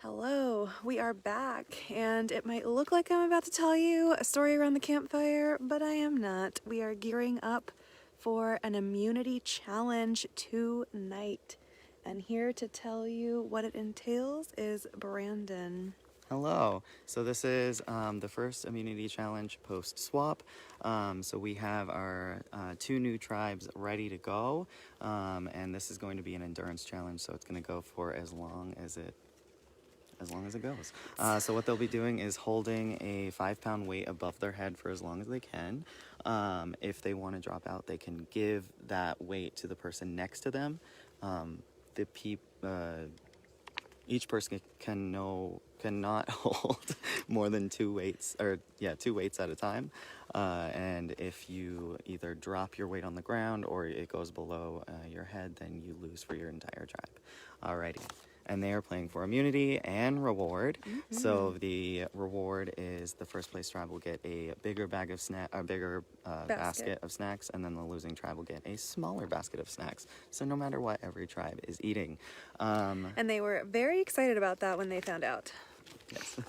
Hello, we are back, and it might look like I'm about to tell you a story around the campfire, but I am not. We are gearing up for an immunity challenge tonight, and here to tell you what it entails is Brandon. Hello. So this is the first immunity challenge post-swap. So we have our two new tribes ready to go, and this is going to be an endurance challenge. So it's going to go for as long as it goes. So what they'll be doing is holding a 5-pound weight above their head for as long as they can. If they want to drop out, they can give that weight to the person next to them. Each person cannot hold more than two weights at a time. And if you either drop your weight on the ground or it goes below your head, then you lose for your entire tribe. Alrighty. And they are playing for immunity and reward. Mm-hmm. So the reward is the first place tribe will get a bigger basket of snacks, and then the losing tribe will get a smaller basket of snacks. So no matter what, every tribe is eating. And they were very excited about that when they found out. Yes.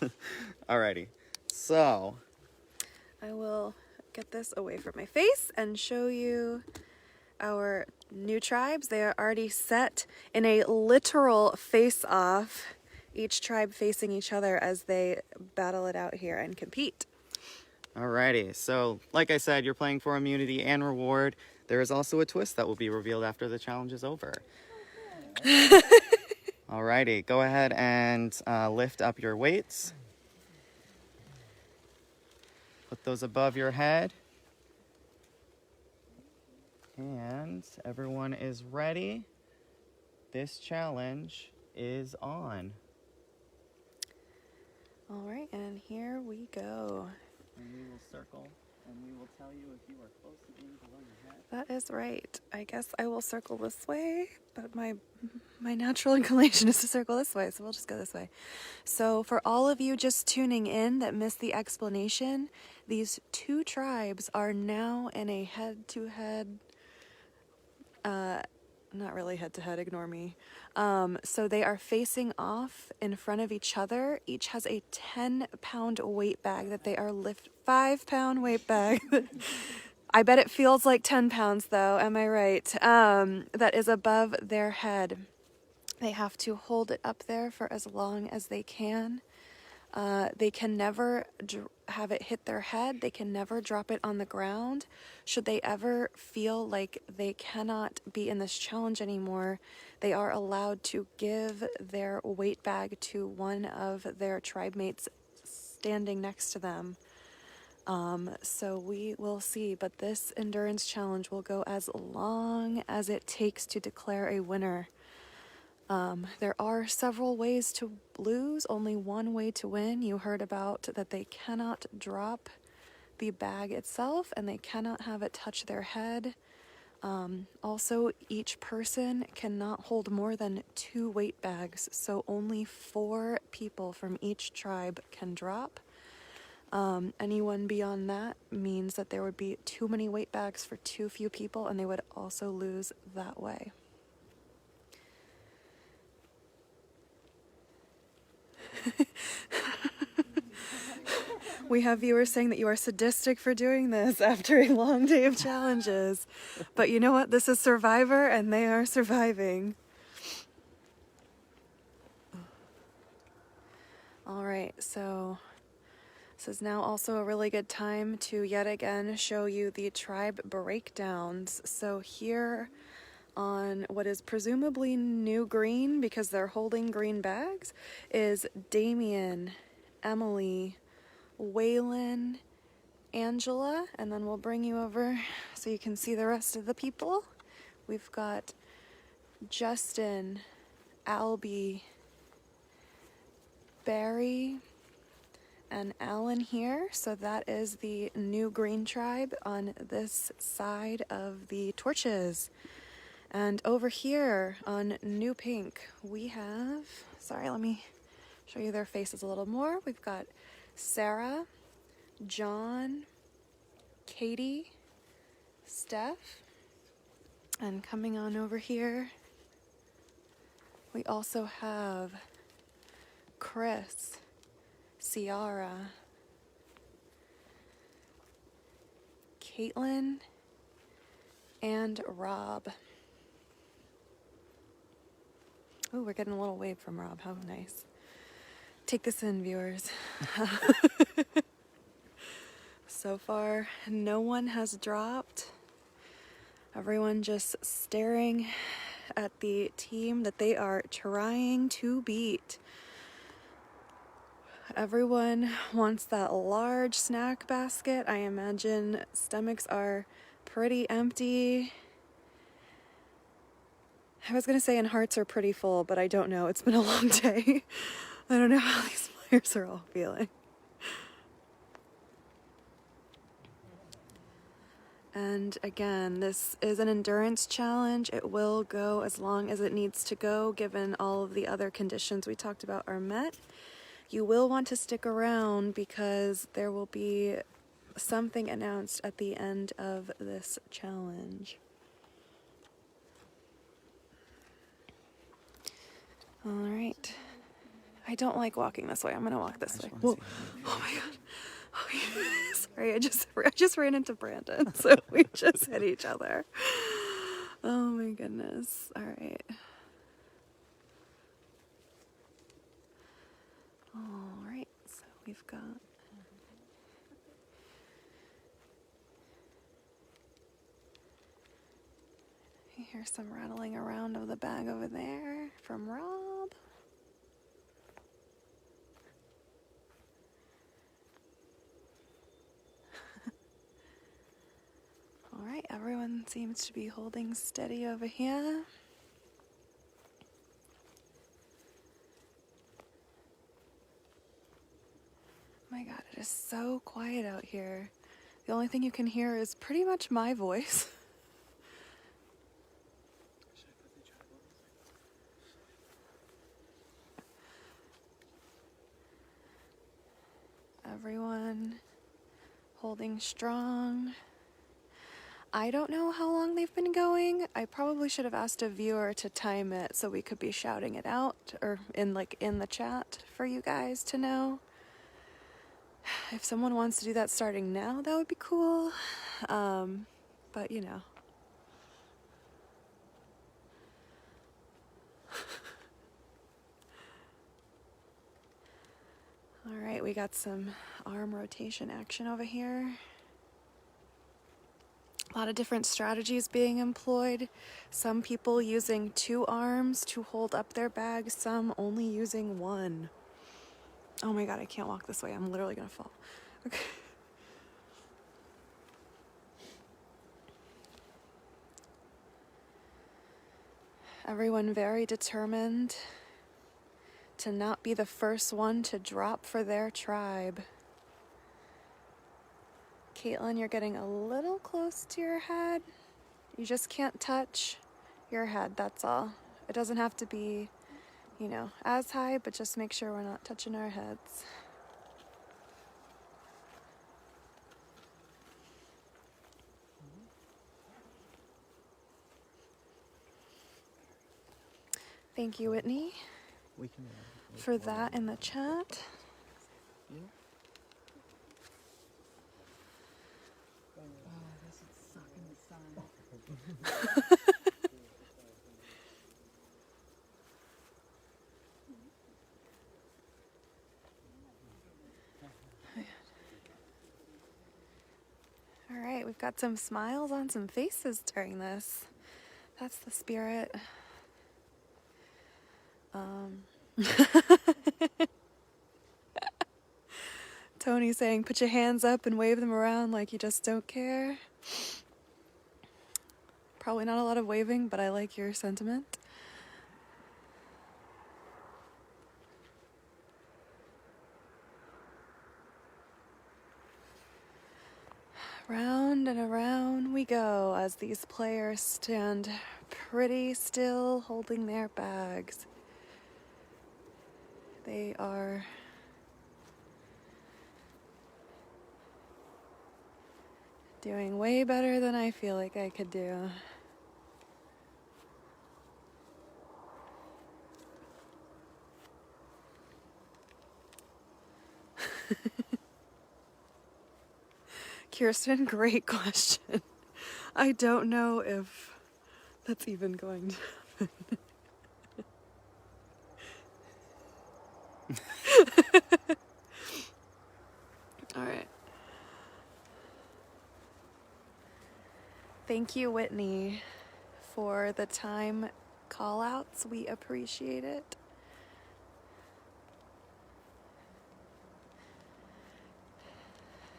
Alrighty. So I will get this away from my face and show you our new tribes. They are already set in a literal face-off, each tribe facing each other as they battle it out here and compete. Alrighty, so like I said, you're playing for immunity and reward. There is also a twist that will be revealed after the challenge is over. Alrighty, go ahead and lift up your weights. Put those above your head. And everyone is ready. This challenge is on. All right, and here we go. And we will circle, and we will tell you if you are close to being below your head. That is right. I guess I will circle this way, but my natural inclination is to circle this way, so we'll just go this way. So for all of you just tuning in that missed the explanation, these two tribes are now in a head-to-head, not really head-to-head, ignore me. So they are facing off in front of each other. Each has a 10-pound weight bag that they are 5-pound weight bag. I bet it feels like 10 pounds though, am I right? That is above their head. They have to hold it up there for as long as they can. They can never have it hit their head. They can never drop it on the ground. Should they ever feel like they cannot be in this challenge anymore, they are allowed to give their weight bag to one of their tribe mates standing next to them. So we will see, but this endurance challenge will go as long as it takes to declare a winner. There are several ways to lose, only one way to win. You heard about that they cannot drop the bag itself and they cannot have it touch their head. Also, each person cannot hold more than 2 weight bags, so only 4 people from each tribe can drop. Anyone beyond that means that there would be too many weight bags for too few people, and they would also lose that way. We have viewers saying that you are sadistic for doing this after a long day of challenges. But you know what? This is Survivor, and they are surviving. All right, so this is now also a really good time to yet again show you the tribe breakdowns. So here on what is presumably new green, because they're holding green bags, is Damien, Emily, Waylon, Angela, and then we'll bring you over so you can see the rest of the people. We've got Justin, Albie, Barry, and Alan here. So that is the new green tribe on this side of the torches. And over here on new pink, we have, sorry, let me show you their faces a little more. We've got Sarah, John, Katie, Steph, and coming on over here, we also have Chris, Ciara, Caitlin, and Rob. Oh, we're getting a little wave from Rob. How nice. Take this in, viewers. So far, no one has dropped. Everyone just staring at the team that they are trying to beat. Everyone wants that large snack basket. I imagine stomachs are pretty empty. I was going to say and hearts are pretty full, but I don't know. It's been a long day. I don't know how these players are all feeling. And again, this is an endurance challenge. It will go as long as it needs to go, given all of the other conditions we talked about are met. You will want to stick around because there will be something announced at the end of this challenge. All right. I don't like walking this way. I'm going to walk this way. Whoa. Oh my God. Oh, sorry, I just ran into Brandon, so we just hit each other. Oh my goodness. All right. All right. So we've got I hear some rattling around of the bag over there from Rob. All right, everyone seems to be holding steady over here. My God, it is so quiet out here. The only thing you can hear is pretty much my voice. Everyone holding strong. I don't know how long they've been going. I probably should have asked a viewer to time it so we could be shouting it out or in the chat for you guys to know. If someone wants to do that starting now, that would be cool. But you know. All right, we got some arm rotation action over here. A lot of different strategies being employed. Some people using 2 arms to hold up their bag, some only using 1. Oh my God, I can't walk this way. I'm literally gonna fall. Okay. Everyone very determined to not be the first one to drop for their tribe. Caitlin, you're getting a little close to your head. You just can't touch your head, that's all. It doesn't have to be, as high, but just make sure we're not touching our heads. Thank you, Whitney, for that in the chat. All right, we've got some smiles on some faces during this. That's the spirit. Tony saying, put your hands up and wave them around like you just don't care. Probably not a lot of waving, but I like your sentiment. Round and around we go as these players stand pretty still holding their bags. They are doing way better than I feel like I could do. Kirsten, great question. I don't know if that's even going to happen. All right. Thank you, Whitney, for the time call-outs. We appreciate it.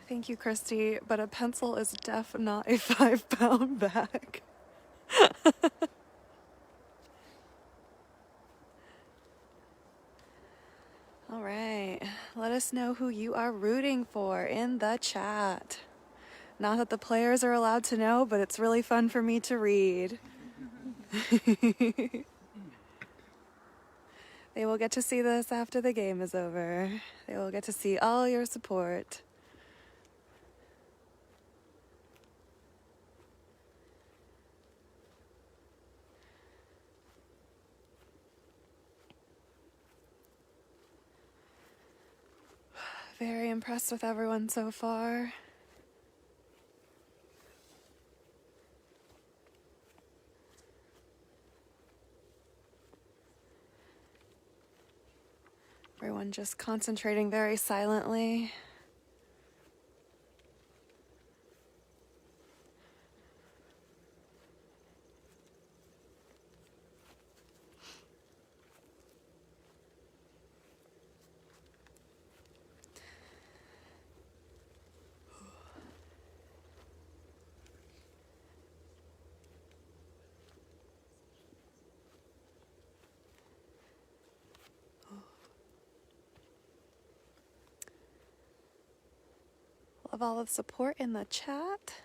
Thank you, Christy, but a pencil is not a 5-pound bag. All right, let us know who you are rooting for in the chat. Not that the players are allowed to know, but it's really fun for me to read. They will get to see this after the game is over. They will get to see all your support. Very impressed with everyone so far. Everyone just concentrating very silently. Love all of the support in the chat.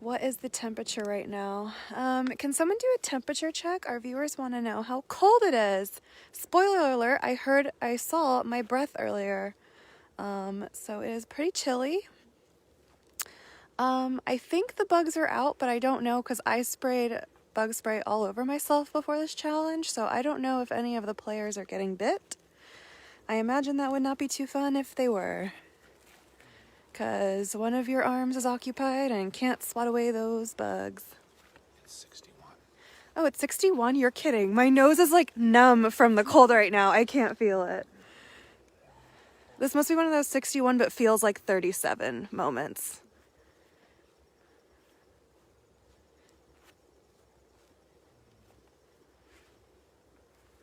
What is the temperature right now? Can someone do a temperature check? Our viewers want to know how cold it is. Spoiler alert, I saw my breath earlier. So it is pretty chilly. I think the bugs are out, but I don't know because I sprayed bug spray all over myself before this challenge, so I don't know if any of the players are getting bit. I imagine that would not be too fun if they were. Because one of your arms is occupied and can't swat away those bugs. It's 61. Oh, it's 61? You're kidding. My nose is like numb from the cold right now. I can't feel it. This must be one of those 61 but feels like 37 moments.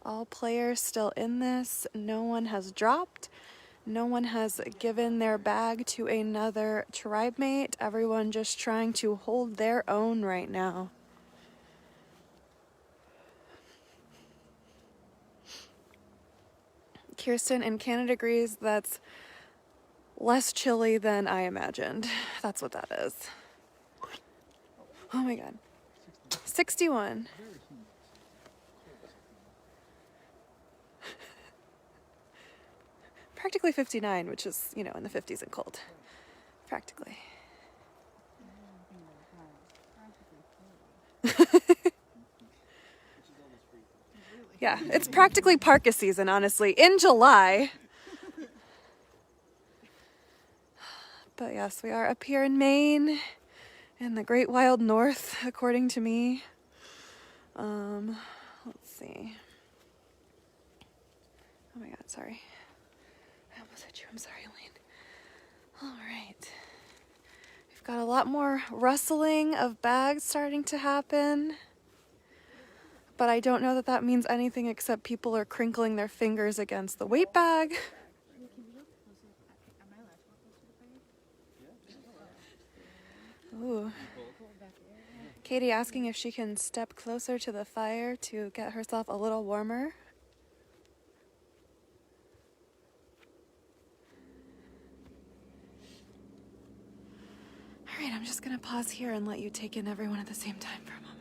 All players still in this. No one has dropped. No one has given their bag to another tribe mate. Everyone just trying to hold their own right now. Kirsten in Canada agrees that's less chilly than I imagined. That's what that is. Oh my god. 61. Practically 59, which is, you know, in the 50s and cold. Practically. Yeah, it's practically parka season, honestly, in July. But yes, we are up here in Maine, in the Great Wild North, according to me. Let's see. Oh my god, sorry. I almost hit you. I'm sorry, Elaine. All right. We've got a lot more rustling of bags starting to happen. But I don't know that that means anything except people are crinkling their fingers against the weight bag. Ooh. Katie asking if she can step closer to the fire to get herself a little warmer. All right, I'm just gonna pause here and let you take in everyone at the same time for a moment.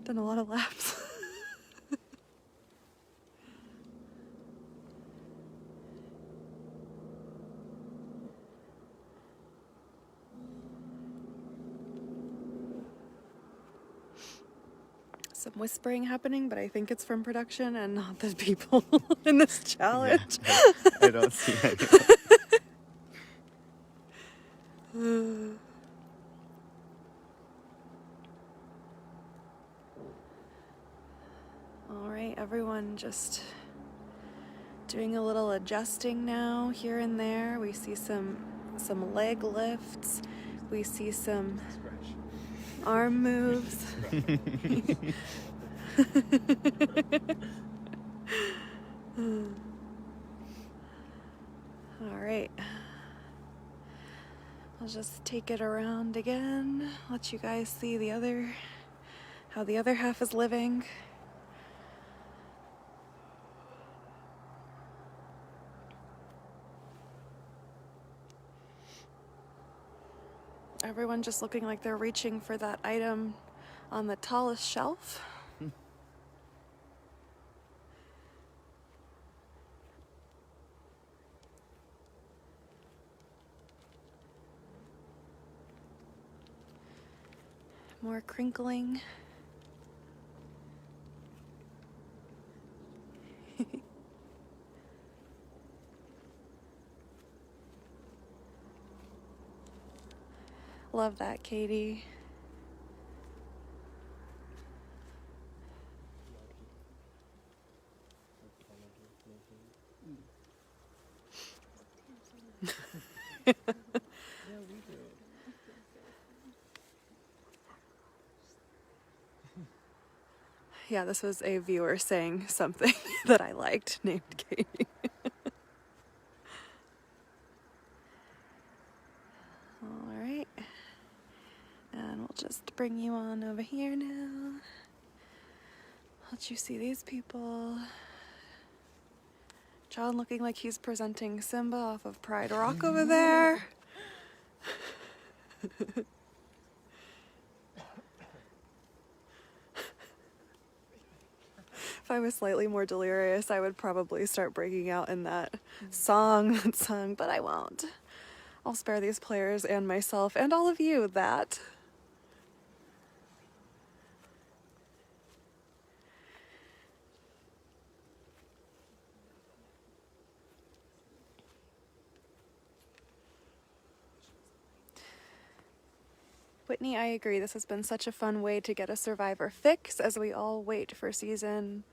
Done a lot of laps. Some whispering happening, but I think it's from production and not the people in this challenge. Yeah, I don't see any. All right, everyone just doing a little adjusting now here and there. We see some leg lifts. We see some arm moves. All right. I'll just take it around again, let you guys see how the other half is living. Everyone just looking like they're reaching for that item on the tallest shelf. More crinkling. Love that, Katie. Yeah, this was a viewer saying something that I liked named Katie. All right. And we'll just bring you on over here now. Let you see these people. John looking like he's presenting Simba off of Pride Rock over there. If I was slightly more delirious, I would probably start breaking out in that song, but I won't. I'll spare these players and myself and all of you that. Whitney, I agree. This has been such a fun way to get a Survivor fix as we all wait for season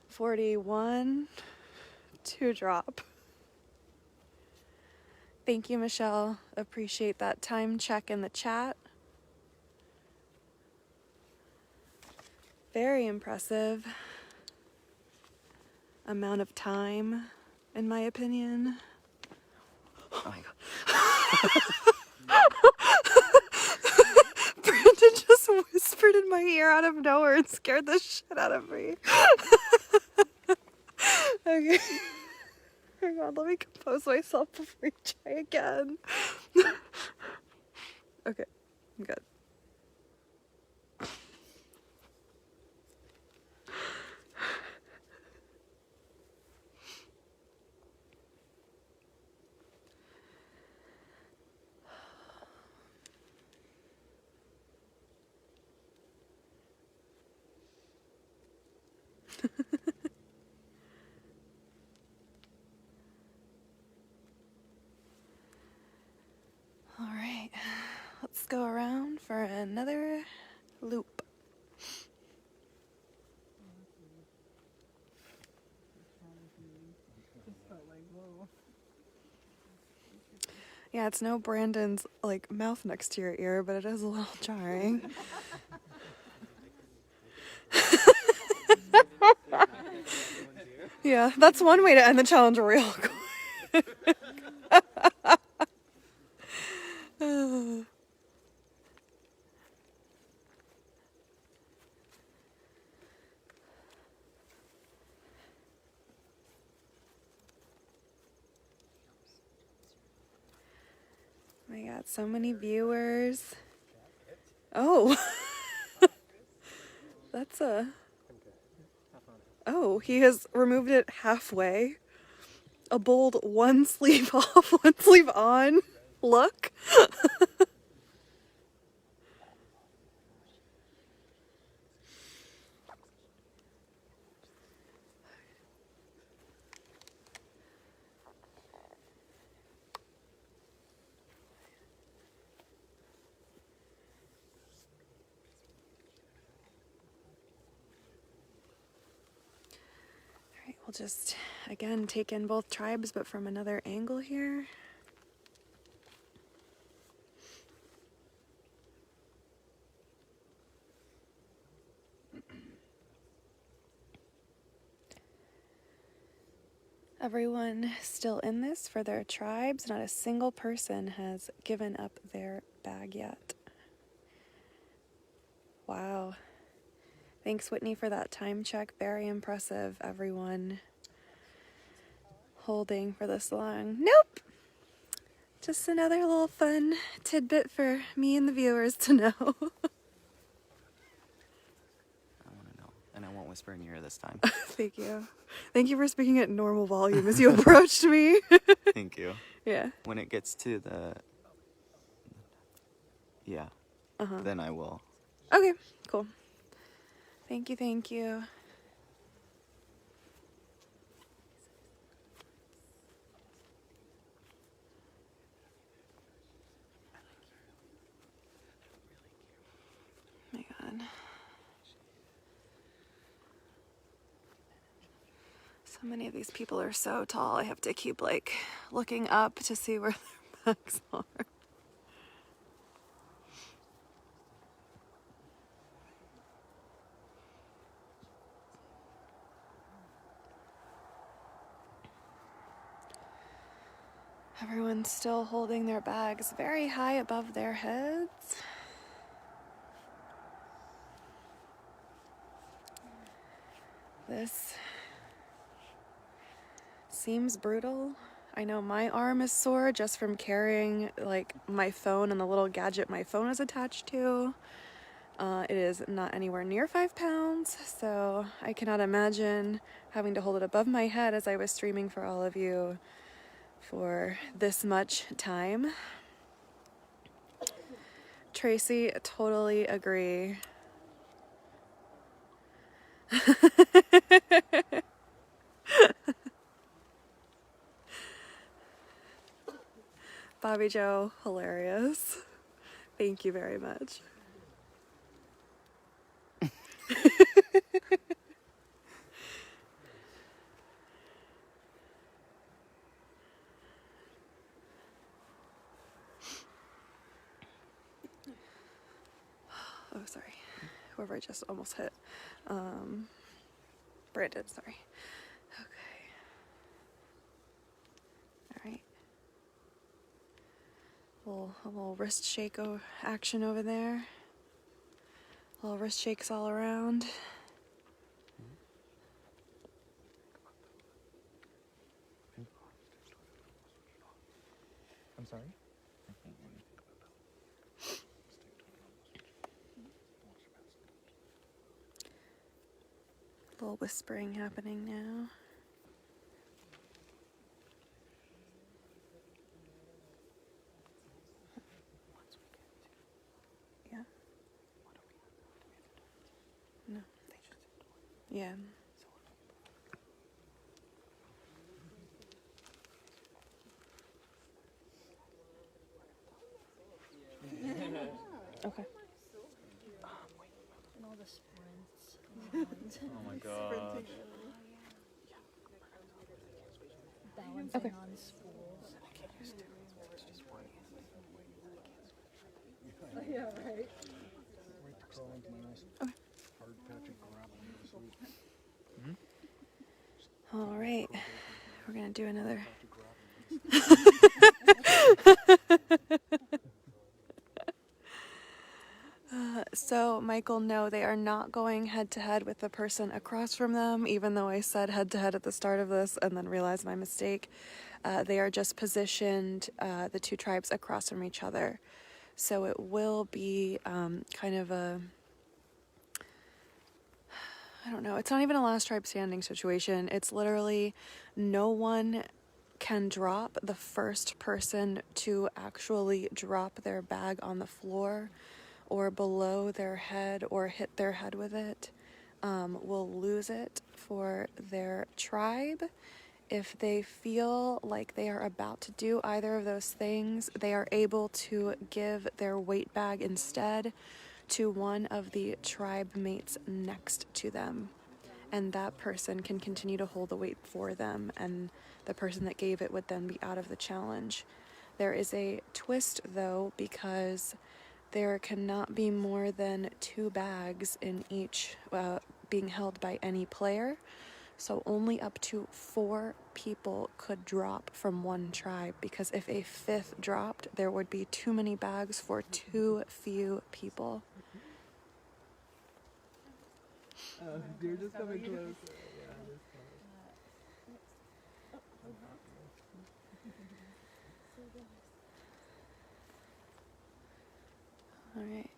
41 to drop. Thank you, Michelle. Appreciate that time check in the chat. Very impressive amount of time, in my opinion. Oh my god. Brandon just whispered in my ear out of nowhere and scared the shit out of me. Okay. Hang on, let me compose myself before we try again. Okay, I'm good. All right, let's go around for another loop. Yeah, it's no Brandon's like mouth next to your ear, but it is a little jarring. Yeah, that's one way to end the challenge real quick. I got so many viewers. Oh. That's a... Oh, he has removed it halfway. A bold one sleeve off, one sleeve on look. We'll just, again, take in both tribes, but from another angle here. Everyone still in this for their tribes. Not a single person has given up their bag yet. Wow. Thanks, Whitney, for that time check. Very impressive, everyone. Holding for this long. Nope! Just another little fun tidbit for me and the viewers to know. I want to know. And I won't whisper in your ear this time. Thank you. Thank you for speaking at normal volume as you approached me. Thank you. Yeah. When it gets to the... Yeah. Then I will. Okay, cool. Thank you, thank you. My God. So many of these people are so tall, I have to keep, like, looking up to see where their backs are. Everyone's still holding their bags very high above their heads. This seems brutal. I know my arm is sore just from carrying, like, my phone and the little gadget my phone is attached to. It is not anywhere near 5 pounds, so I cannot imagine having to hold it above my head as I was streaming for all of you for this much time. Tracy, totally agree. Bobby Joe, hilarious. Thank you very much. Oh, sorry. Whoever I just almost hit. Brandon, sorry. Okay. All right. A little wrist shake action over there. Little wrist shakes all around. I'm sorry? A little whispering happening now. Yeah. No. Yeah. Okay. And all the sprints. Oh my god. Balancing Okay. on spools. Yeah, right. All right. We're going to do another. So, Michael, no, they are not going head to head with the person across from them, even though I said head to head at the start of this and then realized my mistake. They are just positioned, the two tribes across from each other. So it will be kind of a, I don't know, it's not even a last tribe standing situation. It's literally no one can drop. The first person to actually drop their bag on the floor or below their head or hit their head with it will lose it for their tribe. If they feel like they are about to do either of those things, they are able to give their weight bag instead to one of the tribe mates next to them. and that person can continue to hold the weight for them, and the person that gave it would then be out of the challenge. There is a twist though, because there cannot be more than 2 bags in each being held by any player. So only up to 4 people could drop from one tribe, because if a 5th dropped, there would be too many bags for too few people. You're just coming closer. All right.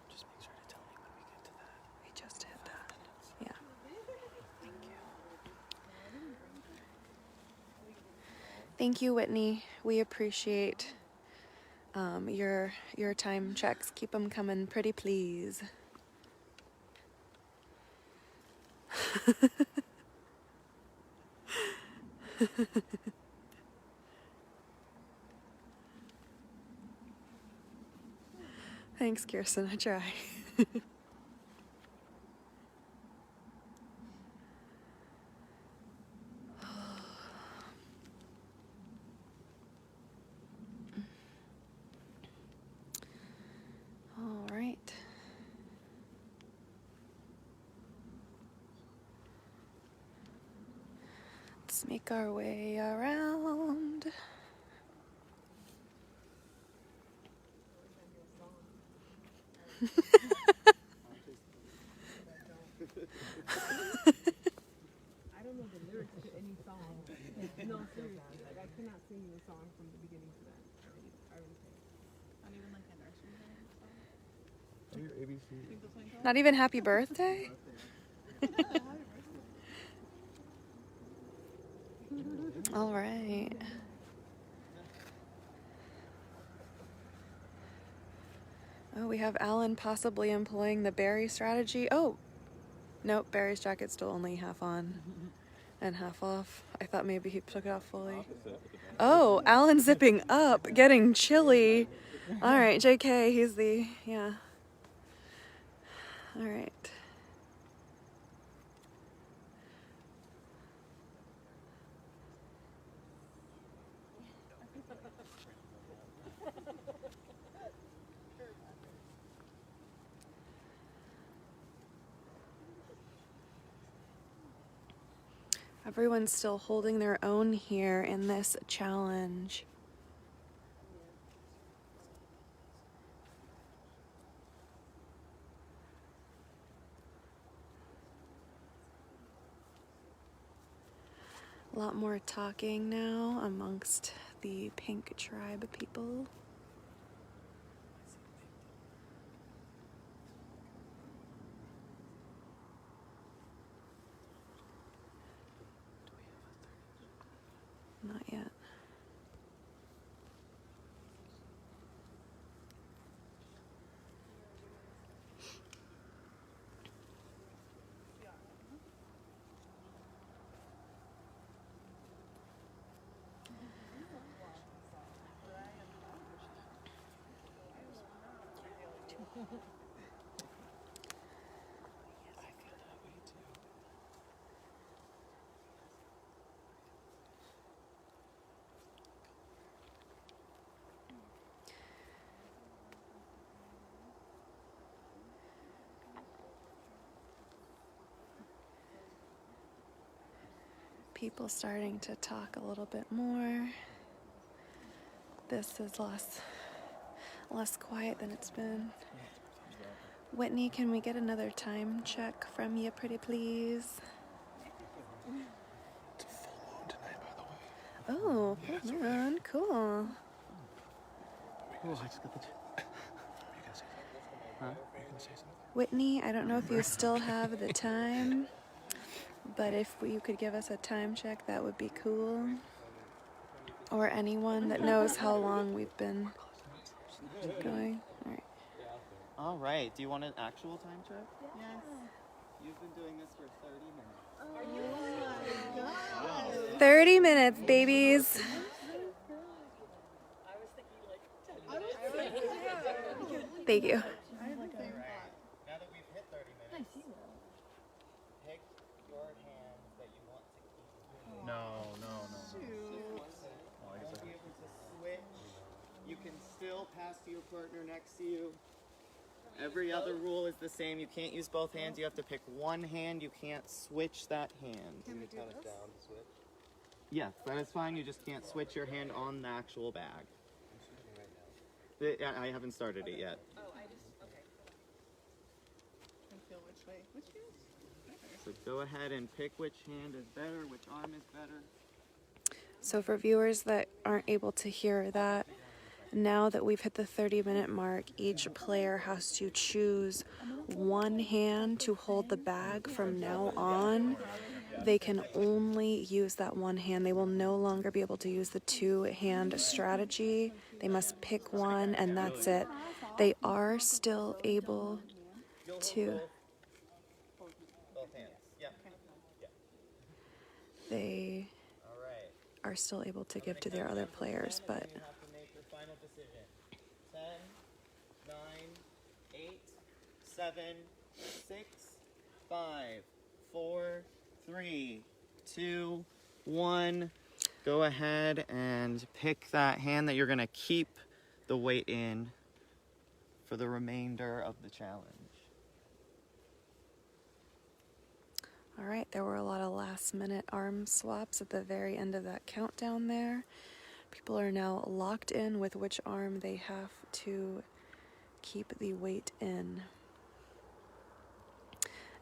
Just make sure to tell me when we get to that. We just hit that. Yeah. Thank you. Thank you, Whitney. We appreciate your time checks. Keep them coming, pretty please. Thanks, Kirsten. I try. All right. Let's make our way around. I don't know the lyrics to any song. No, seriously. Like, I cannot sing you a song from the beginning to the end. I already say. Not even like a nursery rhyme song? Your ABC. Not even happy birthday? All right. Oh, we have Alan possibly employing the Barry strategy. Oh, nope, Barry's jacket's still only half on and half off. I thought maybe he took it off fully. Oh, Alan zipping up, getting chilly. All right, JK, he's the, yeah. All right. Everyone's still holding their own here in this challenge. A lot more talking now amongst the pink tribe people. Not yet. People starting to talk a little bit more. This is less quiet than it's been. Whitney, can we get another time check from you, pretty please? It's a full moon tonight, by the way. Oh, full moon, cool. Oh, I just got the... Were you gonna say something? Huh? Were you gonna say something? Whitney, I don't know if you still have the time, but if you could give us a time check, that would be cool. Or anyone that knows how long we've been going. All right. All right. Do you want an actual time check? Yes. You've been doing this for 30 minutes. 30 minutes, babies. Thank you. I have the same thought. Now that we've hit 30 minutes, I see that. pick your hands that you want to keep. No. Shoot. You won't be able to switch. You can still pass to your partner next to you. Every other rule is the same. You can't use both hands. You have to pick one hand. You can't switch that hand. Can we do this? Yes, that is fine. You just can't switch your hand on the actual bag. I haven't started it yet. Oh, I just, okay. I feel which way. Which is? So go ahead and pick which hand is better, which arm is better. So for viewers that aren't able to hear that, now that we've hit the 30-minute mark, each player has to choose one hand to hold the bag from now on. They can only use that one hand. They will no longer be able to use the two-hand strategy. They must pick one, and that's it. They are still able to... Both hands. Yeah. They All right. are still able to give to their other players, but... You have to make your final decision. 10, 9, 8, 7, 6, 5, 4, 3, 2, 1. Go ahead and pick that hand that you're going to keep the weight in for the remainder of the challenge. All right, there were a lot of last-minute arm swaps at the very end of that countdown there. People are now locked in with which arm they have to keep the weight in.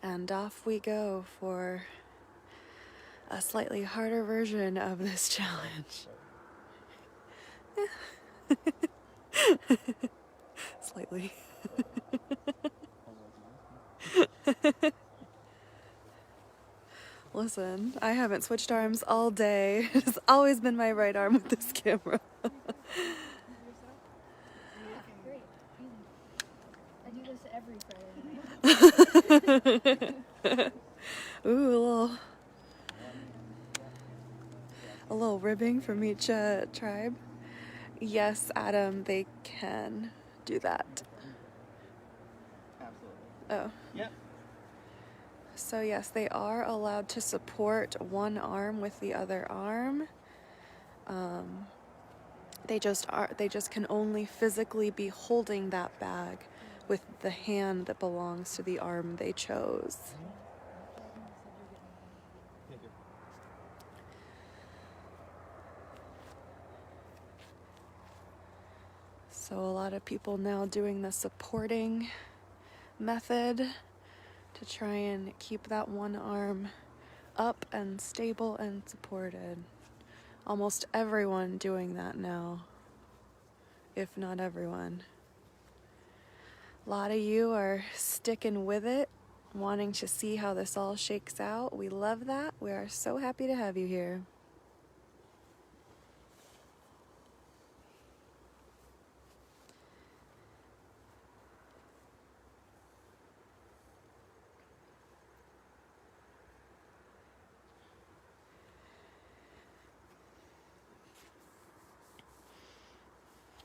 And off we go for a slightly harder version of this challenge. Slightly. Listen, I haven't switched arms all day. It's always been my right arm with this camera. Yeah, great. Easy. I do this every Friday night. Ooh, a little ribbing from each tribe. Yes, Adam, they can do that. Absolutely. Oh. Yep. So yes, they are allowed to support one arm with the other arm. They just can only physically be holding that bag with the hand that belongs to the arm they chose. So a lot of people now doing the supporting method to try and keep that one arm up and stable and supported. Almost everyone doing that now, if not everyone. A lot of you are sticking with it, wanting to see how this all shakes out. We love that. We are so happy to have you here.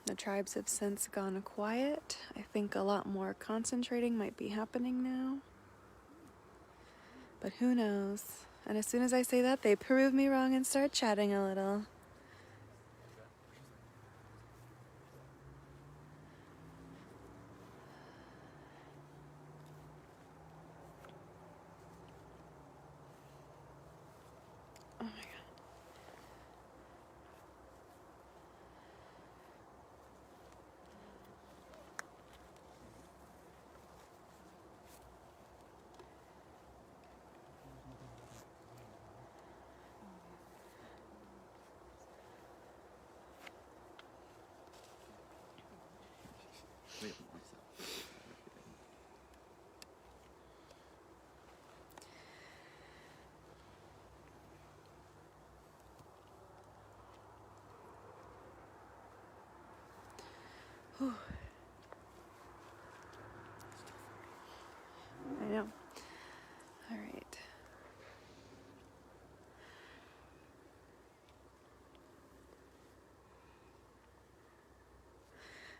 The tribes have since gone quiet. I think a lot more concentrating might be happening now. But who knows? And as soon as I say that, they prove me wrong and start chatting a little. Oh my god.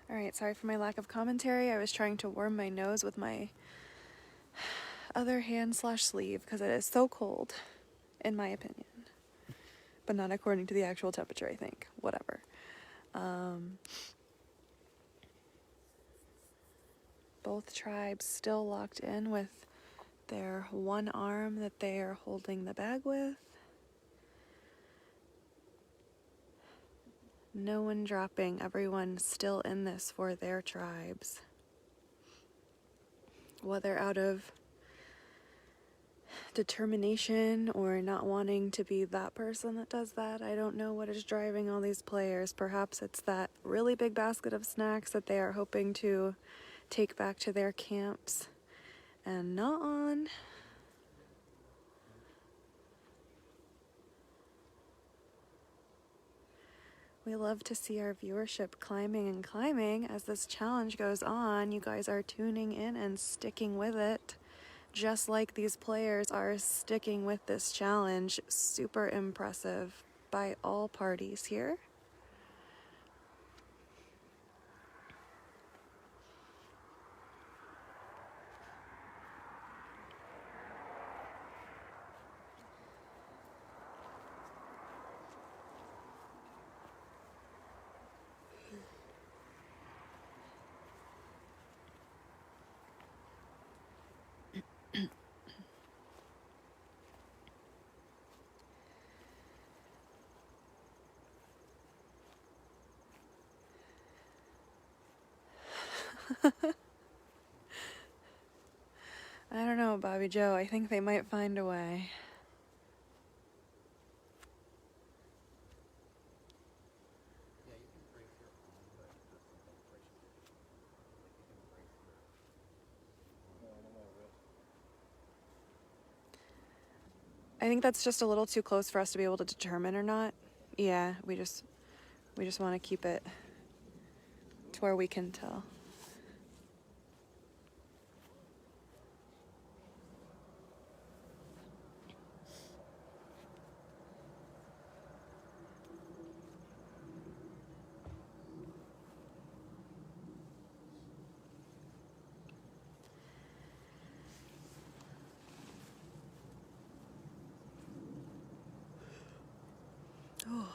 Alright, sorry for my lack of commentary. I was trying to warm my nose with my other hand / sleeve because it is so cold, in my opinion. But not according to the actual temperature, I think. Whatever. Both tribes still locked in with their one arm that they are holding the bag with. No one dropping, everyone still in this for their tribes. Whether out of determination or not wanting to be that person that does that, I don't know what is driving all these players. Perhaps it's that really big basket of snacks that they are hoping to take back to their camps and not on. We love to see our viewership climbing and climbing as this challenge goes on. You guys are tuning in and sticking with it, just like these players are sticking with this challenge. Super impressive by all parties here. I don't know, Bobby Joe. I think they might find a way. I think that's just a little too close for us to be able to determine or not. Yeah, we just want to keep it to where we can tell. Oh.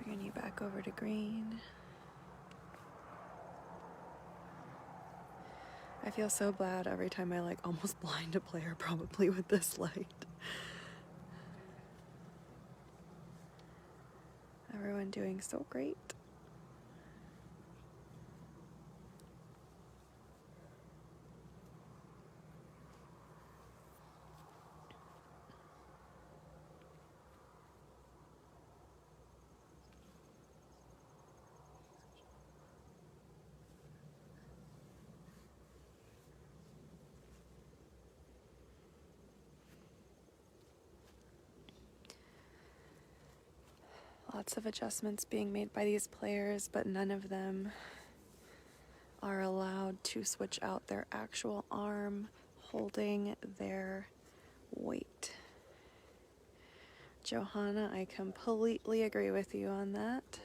Bringing you back over to green. I feel so bad every time I almost blind a player probably with this light. Everyone doing so great. Lots of adjustments being made by these players, but none of them are allowed to switch out their actual arm holding their weight. Johanna, I completely agree with you on that.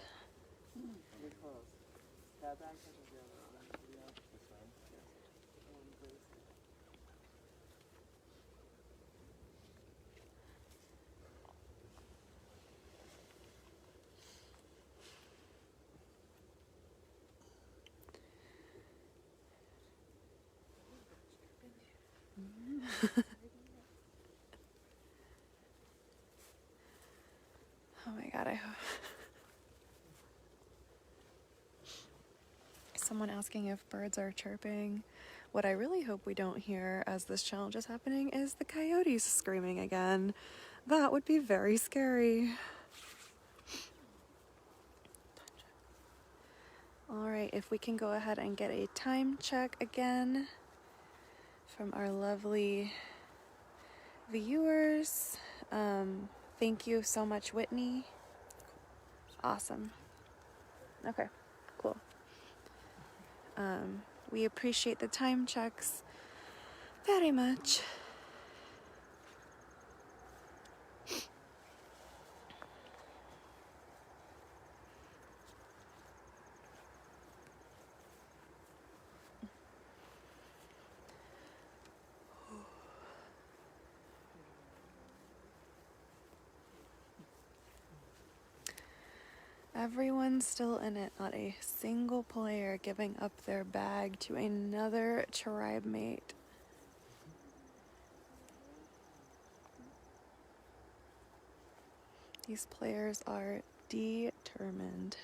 Oh my god, I hope. Someone asking if birds are chirping. What I really hope we don't hear as this challenge is happening is the coyotes screaming again. That would be very scary. Alright, if we can go ahead and get a time check again from our lovely viewers. Thank you so much, Whitney. Awesome. Okay, cool. We appreciate the time checks very much. Everyone's still in it, not a single player giving up their bag to another tribe mate. These players are determined.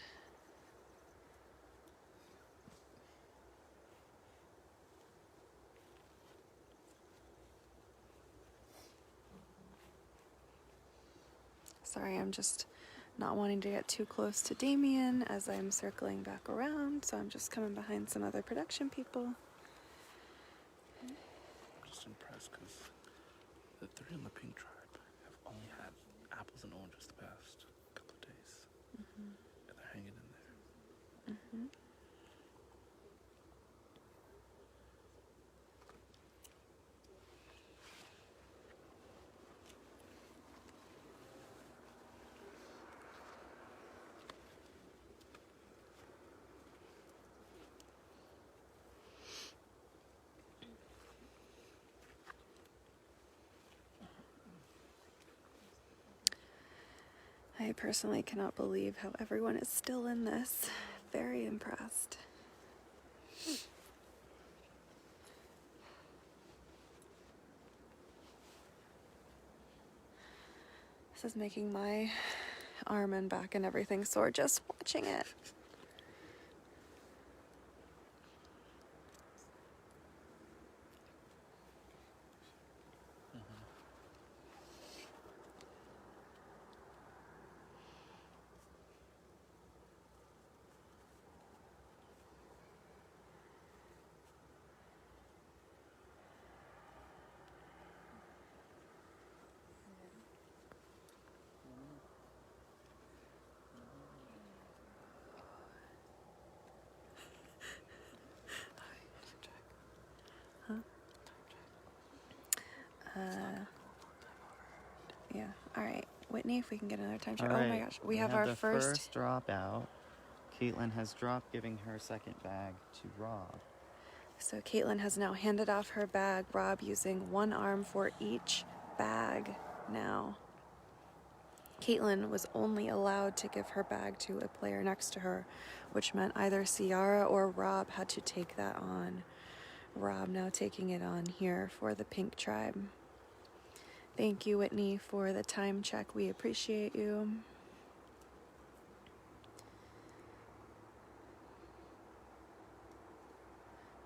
Sorry, I'm just not wanting to get too close to Damien as I'm circling back around, so I'm just coming behind some other production people. I'm just impressed because the three in the pink tribe have only had apples and oranges the past couple of days. And they're hanging in there. I personally cannot believe how everyone is still in this. Very impressed. This is making my arm and back and everything sore just watching it. Yeah. All right, Whitney, if we can get another time check. All Oh my right, gosh, we have our the first. drop out. Caitlin has dropped, giving her second bag to Rob. So Caitlin has now handed off her bag. Rob using one arm for each bag now. Caitlin was only allowed to give her bag to a player next to her, which meant either Ciara or Rob had to take that on. Rob now taking it on here for the pink tribe. Thank you, Whitney, for the time check. We appreciate you.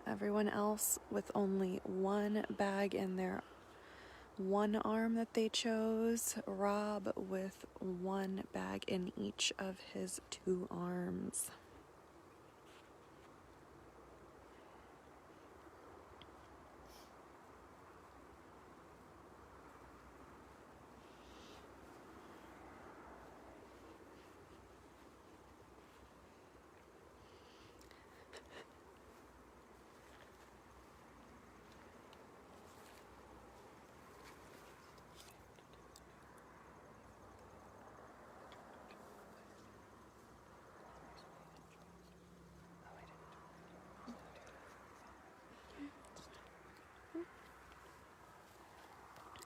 Everyone else with only one bag in their one arm that they chose. Rob with one bag in each of his two arms.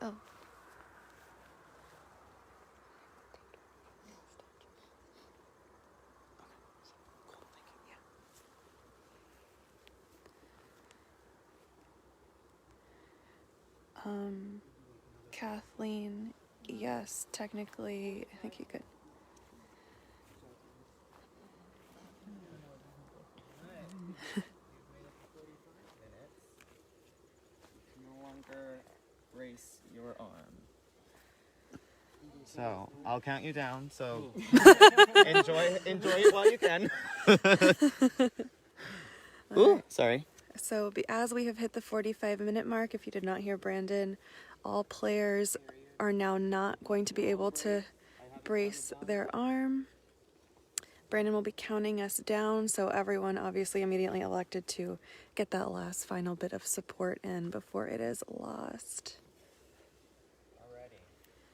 Oh. Kathleen, yes, technically, I think you could. No longer brace your arm. So I'll count you down. So enjoy it while you can. Ooh, sorry. So as we have hit the 45-minute mark, if you did not hear Brandon, all players are now not going to be able to brace their arm. Brandon will be counting us down, so everyone obviously immediately elected to get that last final bit of support in before it is lost. Alrighty.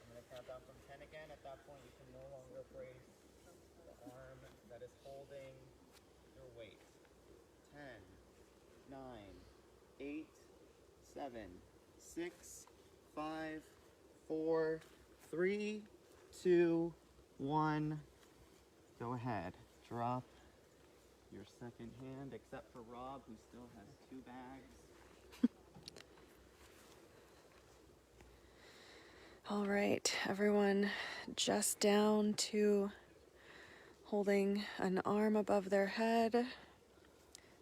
I'm going to count down from 10 again. At that point, you can no longer brace the arm that is holding your weight. 10, 9, 8, 7, 6, 5, 4, 3, 2, 1. Go ahead. Drop your second hand, except for Rob, who still has 2 bags. All right, everyone just down to holding an arm above their head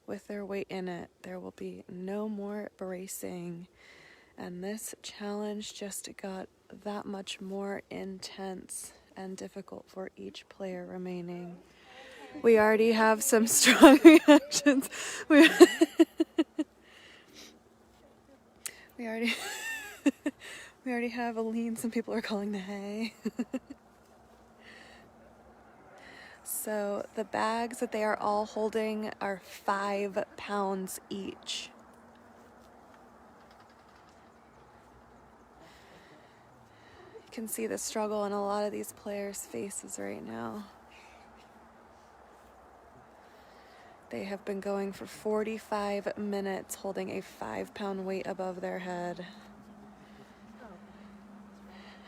with their weight in it. There will be no more bracing. And this challenge just got that much more intense and difficult for each player remaining. We already have some strong reactions. We already we already have Aline. Some people are calling the hay. So the bags that they are all holding are 5 pounds each. You can see the struggle in a lot of these players' faces right now. They have been going for 45 minutes holding a 5-pound weight above their head.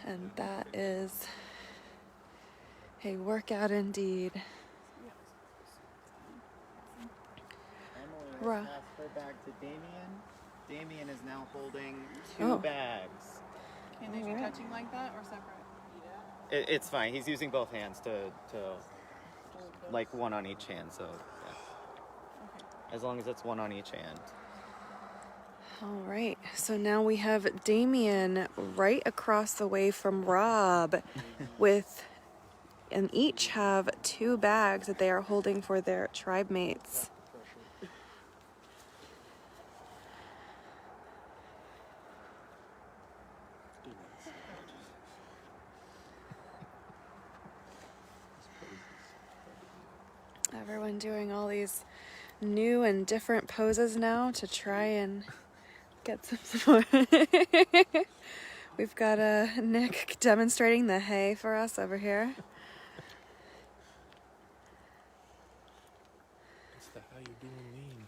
And that is a workout indeed. Emily has passed her bag to Damien. Damien is now holding 2 bags. Can they be touching like that or separate? It's fine. He's using both hands to like one on each hand, so yeah. Okay. As long as it's one on each hand. All right, so now we have Damien right across the way from Rob and each have 2 bags that they are holding for their tribe mates. Everyone doing all these new and different poses now to try and get some support. We've got Nick demonstrating the hay for us over here. It's the how you doing meme.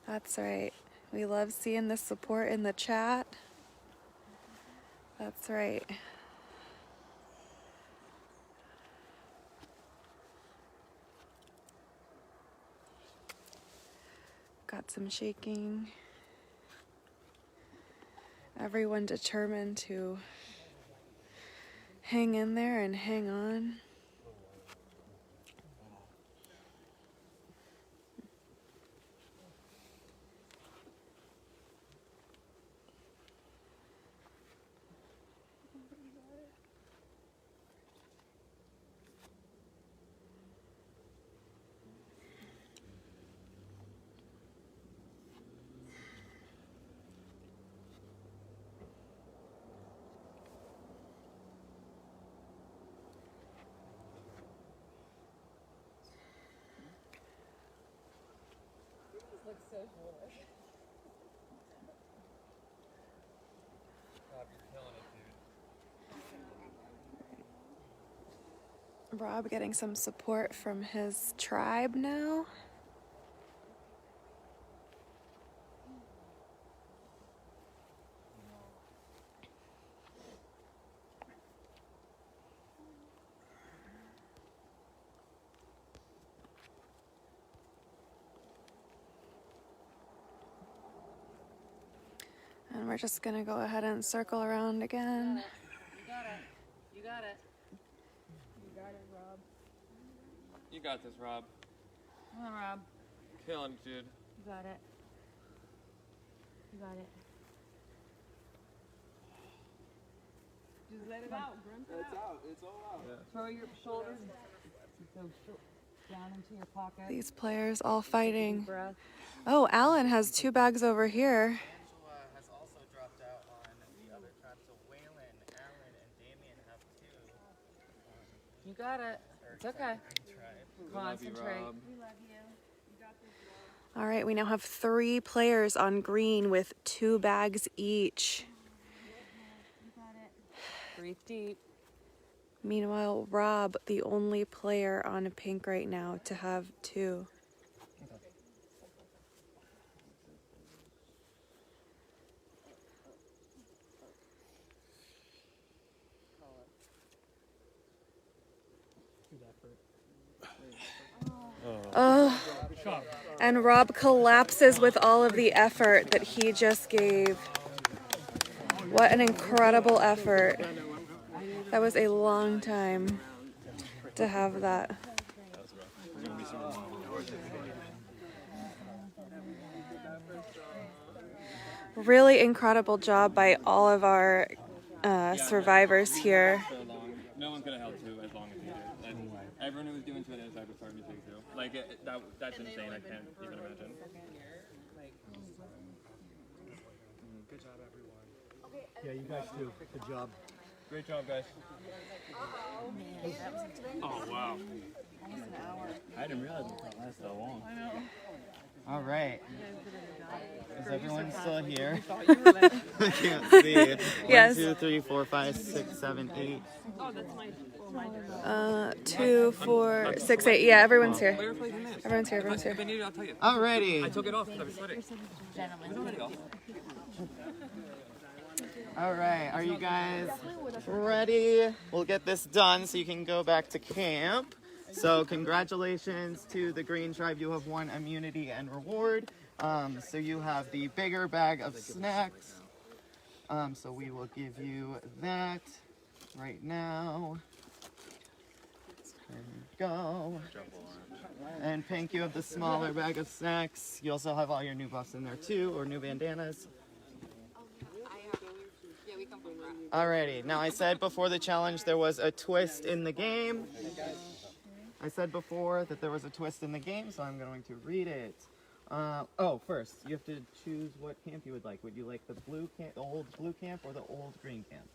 That's right. We love seeing the support in the chat. That's right. Got some shaking. Everyone determined to hang in there and hang on. Looks so foolish. Rob, you're killing it, dude. Rob getting some support from his tribe now. And we're just gonna go ahead and circle around again. You got it. You got it. You got it, Rob. You got this, Rob. Come on, Rob. Killing it, dude. You got it. You got it. Just let it out. Grunt it out. It's all out. Yeah. Throw your shoulders down into your pocket. These players all fighting. Breath. Oh, Alan has 2 bags over here. Angela has also dropped out on the other tribe You got it. It's okay. Concentrate. Rob. All right, we now have 3 players on green with 2 bags each. Breathe deep. Meanwhile, Rob, the only player on pink right now to have 2. Oh. And Rob collapses with all of the effort that he just gave. What an incredible effort. That was a long time to have that. Really incredible job by all of our survivors here. So long. No one's gonna help 2 as long as he did. And everyone who was doing 2 on the other side was starting to take 2. Like that's insane. I can't even imagine. Good job, everyone. Yeah, you guys too. Good job. Great job, guys. Oh, wow. I didn't realize it would last so long. All right. Is everyone still here? Thought you were there. I can't see. Yes. 1, 2, 3, 4, 5, 6, 7, 8. Oh, that's my 2, 4, 6, 8. Yeah, everyone's here. Everyone's here. Everyone's here. If I need it, I'll tell you. Alrighty. I took it off because I was sweating. All right. Are you guys ready? We'll get this done so you can go back to camp. So congratulations to the Green Tribe. You have won immunity and reward. So you have the bigger bag of snacks. So we will give you that right now. There you go. And Pink, you have the smaller bag of snacks. You also have all your new buffs in there too, or new bandanas. Alrighty, now I said before the challenge there was a twist in the game. I said before that there was a twist in the game, so I'm going to read it. First, you have to choose what camp you would like. Would you like the blue camp, the old blue camp, or the old green camp?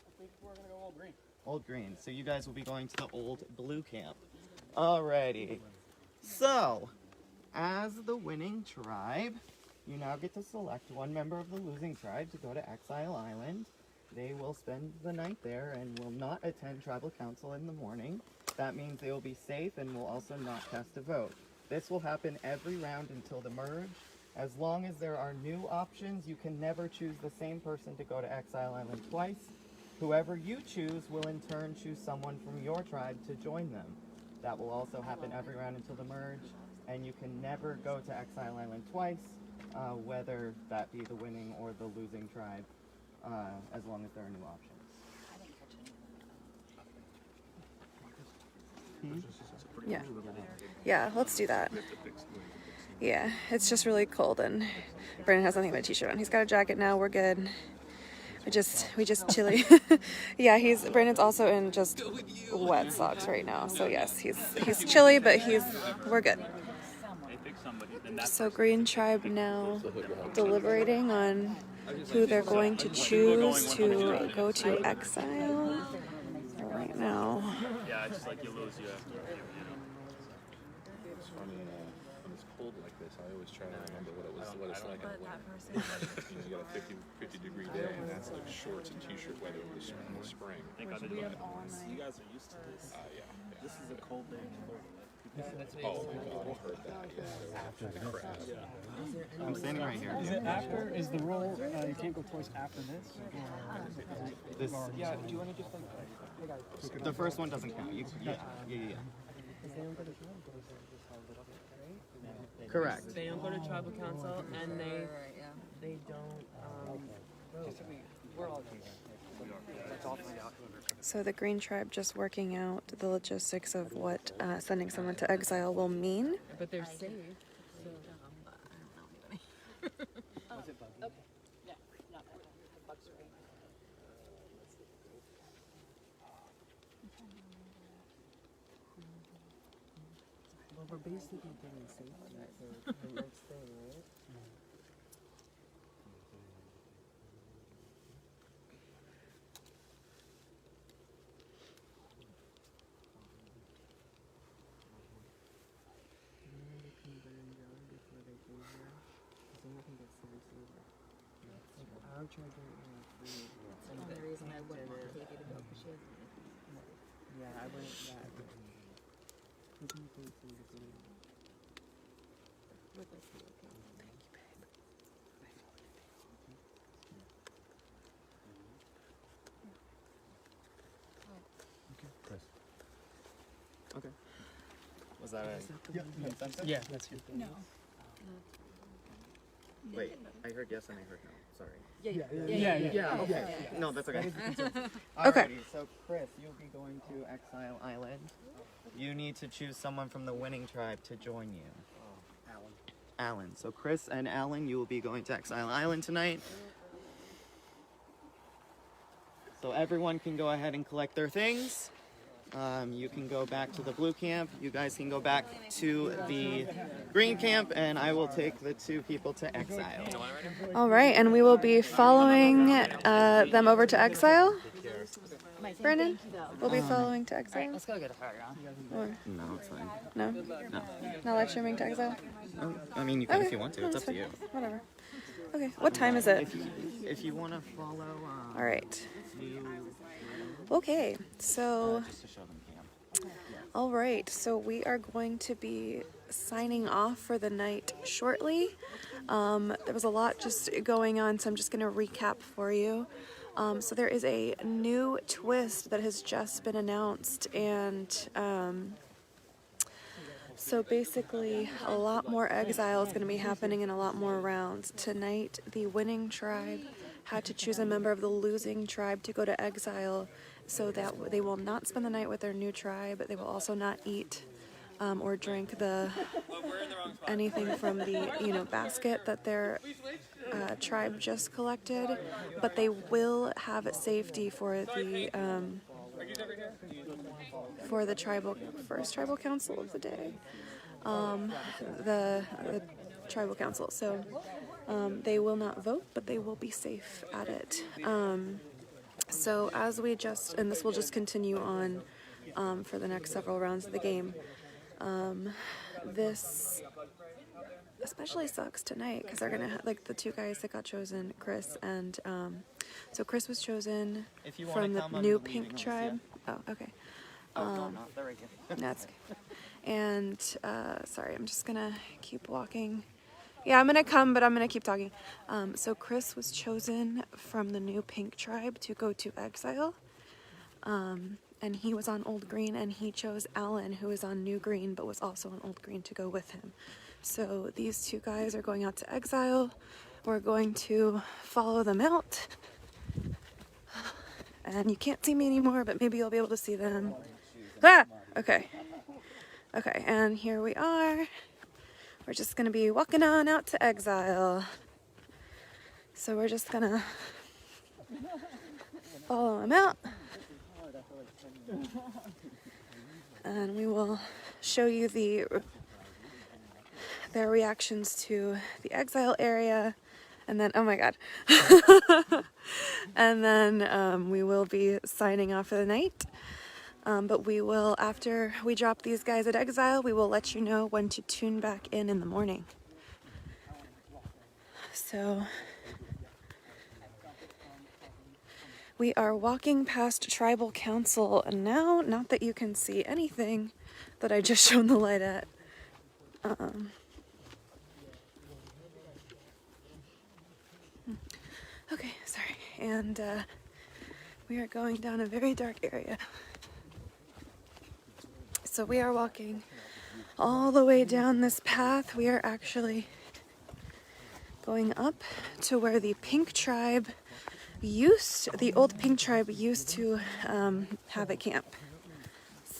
I think we're gonna go all green. Old green. So you guys will be going to the old blue camp. Alrighty. So, as the winning tribe, you now get to select one member of the losing tribe to go to Exile Island. They will spend the night there and will not attend tribal council in the morning. That means they will be safe and will also not cast a vote. This will happen every round until the merge. As long as there are new options, you can never choose the same person to go to Exile Island twice. Whoever you choose will in turn choose someone from your tribe to join them. That will also happen every round until the merge, and you can never go to Exile Island twice, whether that be the winning or the losing tribe, as long as there are new options. Yeah. Yeah, let's do that. Yeah, it's just really cold and Brandon has nothing but a t-shirt on. He's got a jacket now, we're good. We just chilly. Yeah, Brandon's also in just wet socks right now. So yes, he's chilly, but we're good. So Green Tribe now deliberating on who they're going to choose to go to Exile right now. Yeah, it's just like you lose, you have to, you know. It's funny, when it's cold like this, I always try to remember what it's like in the winter. You got a 50 degree day, and that's like shorts and t-shirt weather in the spring. You guys are used to this. Yeah. This is a cold day. Oh my God, I've heard that. Yeah. Crap. I'm standing right here. Is it after? Is the roll? You can't go twice after this. This, Yeah. Do you want to just like? the first one doesn't count. Yeah. Correct. They don't go to tribal council, and they don't. We're all So the Green Tribe just working out the logistics of what sending someone to exile will mean. But they're safe. So. Well, we're basically getting safe the next thing, right? our charger is that's another reason I wouldn't want Katie to go because she hasn't anything. Yeah, I wouldn't. Yeah, I wouldn't. With us, okay. Thank you, babe. Chris. Okay. Was that a consensus? Yeah, that's you. No. Wait, I heard yes and I heard no. Sorry. Yeah. Okay. No, that's okay. Okay. Alrighty, so Chris, you'll be going to Exile Island. You need to choose someone from the winning tribe to join you. Alan. So Chris and Alan, you will be going to Exile Island tonight. So everyone can go ahead and collect their things. You can go back to the blue camp. You guys can go back to the green camp, and I will take the two people to Exile. All right, and we will be following them over to Exile. Brandon, we'll be following to Exile. Let's go get a fire on. Or No, it's fine. no? No. Not live streaming to Exile? I mean, you can Okay. if you want to. No, It's that's up to you. fine. Whatever. Okay, what time is it? If you want to follow, All right. you, Okay, so just to show them camp. all right, so we are going to be signing off for the night shortly. There was a lot just going on, so I'm just going to recap for you. So there is a new twist that has just been announced, and so basically a lot more Exile is going to be happening in a lot more rounds. Tonight, the winning tribe had to choose a member of the losing tribe to go to Exile, so that they will not spend the night with their new tribe. They will also not eat or drink anything from the basket that their tribe just collected, but they will have safety for the first tribal council of the day, the tribal council. So they will not vote, but they will be safe at it. So as we and this will just continue on for the next several rounds of the game. This especially sucks tonight because they're gonna the two guys that got chosen, Chris and so Chris was chosen If you wanna from the come, I'm new leaving pink with tribe. Oh, okay. No, they're right here. That's okay. And sorry, I'm just gonna keep walking. Yeah, I'm gonna come, but I'm gonna keep talking. So Chris was chosen from the new pink tribe to go to Exile. And he was on Old Green, and he chose Alan, who is on New Green, but was also on Old Green, to go with him. So these two guys are going out to Exile. We're going to follow them out. And you can't see me anymore, but maybe you'll be able to see them. Ah! Okay. Okay, and here we are. We're just gonna be walking on out to Exile. So we're just gonna follow them out. And we will show you their reactions to the Exile area, and then, oh my god. And then we will be signing off for the night. But we will, after we drop these guys at Exile, we will let you know when to tune back in the morning. So we are walking past Tribal Council now. Not that you can see anything that I just shone the light at. Okay, sorry. And we are going down a very dark area. So we are walking all the way down this path. We are actually going up to where the pink tribe the old pink tribe used to have a camp.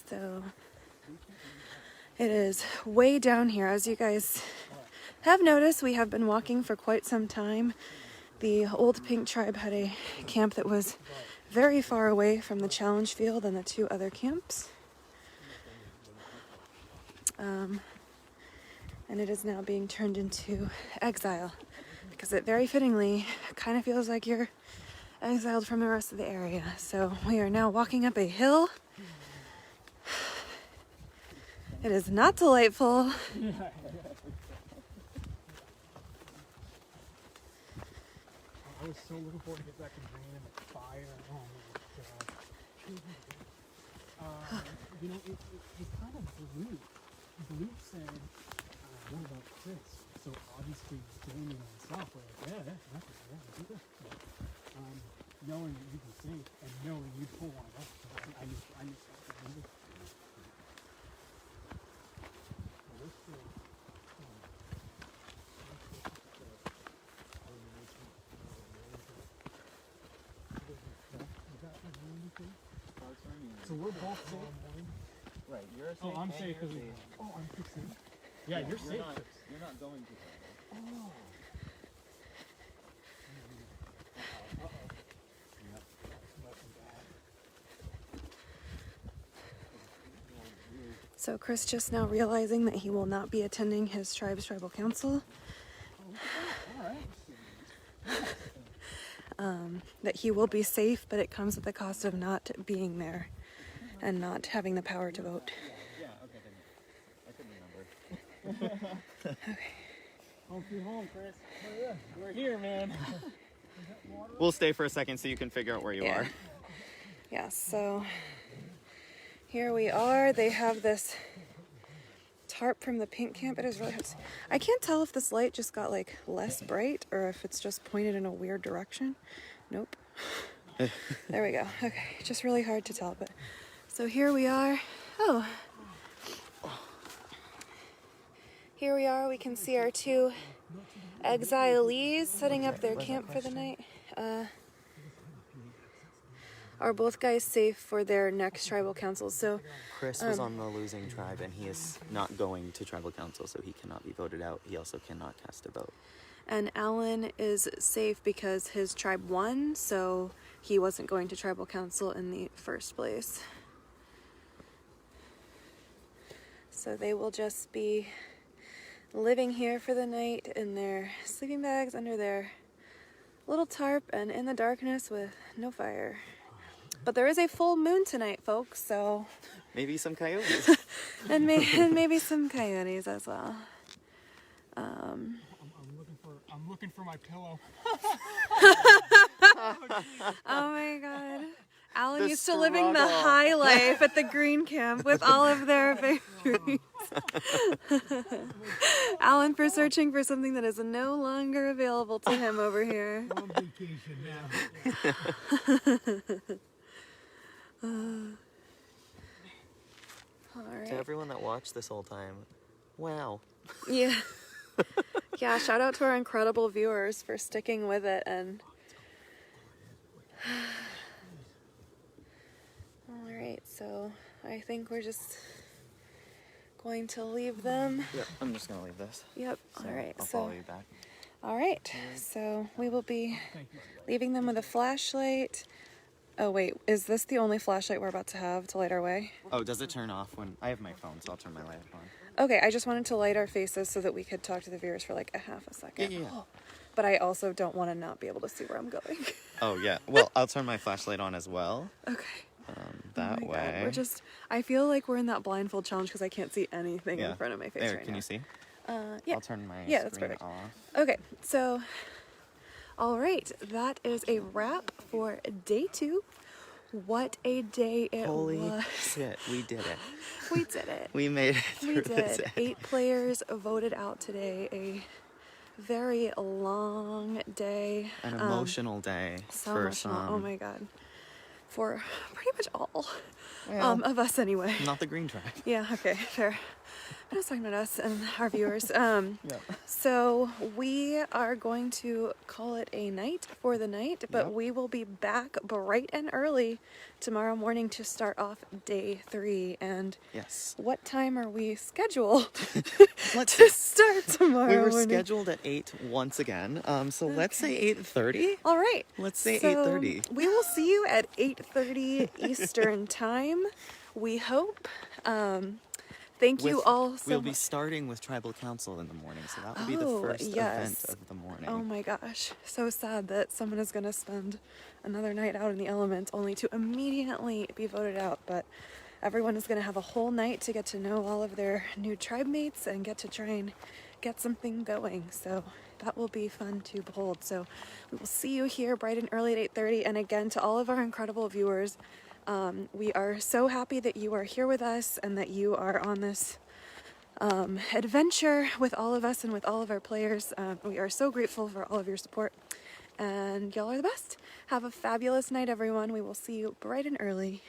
So it is way down here. As you guys have noticed, we have been walking for quite some time. The old pink tribe had a camp that was very far away from the challenge field and the two other camps. And it is now being turned into Exile, because it very fittingly kind of feels like you're exiled from the rest of the area. So we are now walking up a hill. It is not delightful. was so looking forward to get back and bringing in the fire. Oh my god. You know, it kind of blew. Blue said, what about Chris? So obviously Jamie and myself were like, yeah, do this. Knowing that you can sing and knowing you pull one up. So I knew something. So we're both safe. Right, you're safe. Oh, I'm safe because I'm fixing. Yeah, you're safe. You're not going to. Oh. So Chris just now realizing that he will not be attending his tribe's tribal council. That he will be safe, but it comes at the cost of not being there and not having the power to vote. Yeah, okay, then. I couldn't remember. Okay. Home sweet home, Chris. Oh, yeah. We're here, man. We'll stay for a second so you can figure out where you are. Yeah, so here we are. They have this tarp from the pink camp. It is really hard to see. I can't tell if this light just got like less bright or if it's just pointed in a weird direction. Nope. There we go. Okay, just really hard to tell. But so here we are. Oh, here we are. We can see our two exilees setting up their camp for the night. Are both guys safe for their next tribal council? So Chris was on the losing tribe, and he is not going to tribal council, so he cannot be voted out. He also cannot cast a vote. and Alan is safe because his tribe won, so he wasn't going to tribal council in the first place. So they will just be living here for the night in their sleeping bags under their little tarp and in the darkness with no fire. But there is a full moon tonight, folks, so... Maybe some coyotes. and maybe some coyotes as well. I'm looking for my pillow. Oh my god. Alan The used to living the struggle. high life at the green camp with all of their babies. Alan for searching for something that is no longer available to him over here. I'm on vacation now. All right. To everyone that watched this whole time, wow. Yeah. Yeah, shout out to our incredible viewers for sticking with it. And all right, so I think we're just going to leave them. Yep, I'm just gonna leave this. Yep. So All right. I'll So follow you back. all right. So we will be leaving them with a flashlight. Oh wait, is this the only flashlight we're about to have to light our way? Oh, does it turn off when I have my phone? So I'll turn my light on. Okay, I just wanted to light our faces so that we could talk to the viewers for like a half a second. Yeah. But I also don't want to not be able to see where I'm going. Oh yeah. Well, I'll turn my flashlight on as well. Okay. That Oh my way. God. I feel like we're in that blindfold challenge because I can't see anything in front of my face There, right can now. you see? Yeah. I'll turn my Yeah, that's screen perfect. off. Okay, so, all right, that is a wrap for day 2. What a day it Holy was. shit, we did it. We did it. We made it through We the did. day. 8 players voted out today. A very long day. An emotional day So for emotional. some. Oh my god. For pretty much all Well, of us anyway. Not the green tribe. Yeah, okay, fair. I'm just talking about us and our viewers. Yeah. So we are going to call it a night for the night, but Yep. we will be back bright and early tomorrow morning to start off day 3. And Yes. what time are we scheduled Let's to start tomorrow We were morning? scheduled at 8 once again. So let's say 8:30. All right. Let's say So 8:30. we will see you at 8:30 Eastern time. We hope. Thank you all so We'll be much. starting with tribal council in the morning, so that will be the Oh, first yes. event of the morning. Oh my gosh. So sad that someone is going to spend another night out in the elements only to immediately be voted out. But everyone is going to have a whole night to get to know all of their new tribe mates and get to try and get something going. So that will be fun to behold. So we will see you here bright and early at 8:30. And again, to all of our incredible viewers, we are so happy that you are here with us and that you are on this adventure with all of us and with all of our players. We are so grateful for all of your support, and y'all are the best. Have a fabulous night, everyone. We will see you bright and early.